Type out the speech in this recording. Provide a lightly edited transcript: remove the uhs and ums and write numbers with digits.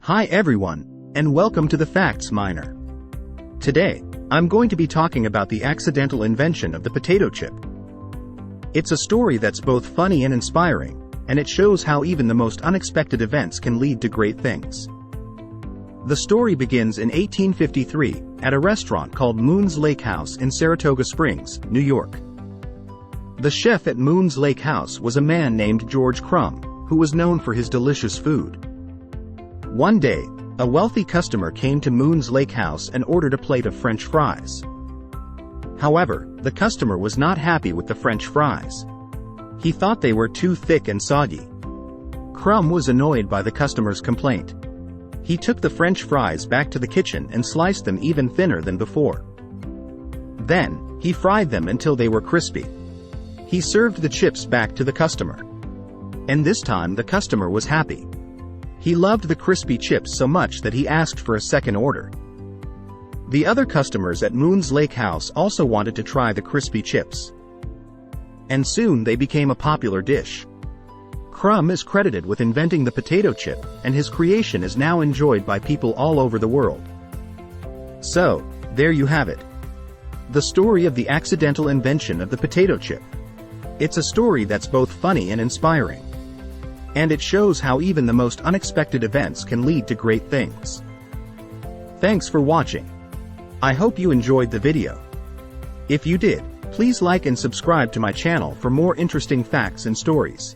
Hi everyone, and welcome to the Facts Miner. Today, I'm going to be talking about the accidental invention of the potato chip. It's a story that's both funny and inspiring, and it shows how even the most unexpected events can lead to great things. The story begins in 1853 at a restaurant called Moon's Lake House in Saratoga Springs, New York. The chef at Moon's Lake House was a man named George Crum, who was known for his delicious food. One day, a wealthy customer came to Moon's Lake House and ordered a plate of French fries. However, the customer was not happy with the French fries. He thought they were too thick and soggy. Crum was annoyed by the customer's complaint. He took the French fries back to the kitchen and sliced them even thinner than before. Then, he fried them until they were crispy. He served the chips back to the customer. And this time the customer was happy. He loved the crispy chips so much that he asked for a second order. The other customers at Moon's Lake House also wanted to try the crispy chips. And soon they became a popular dish. Crum is credited with inventing the potato chip, and his creation is now enjoyed by people all over the world. So, there you have it. The story of the accidental invention of the potato chip. It's a story that's both funny and inspiring. And it shows how even the most unexpected events can lead to great things. Thanks for watching. I hope you enjoyed the video. If you did, please like and subscribe to my channel for more interesting facts and stories.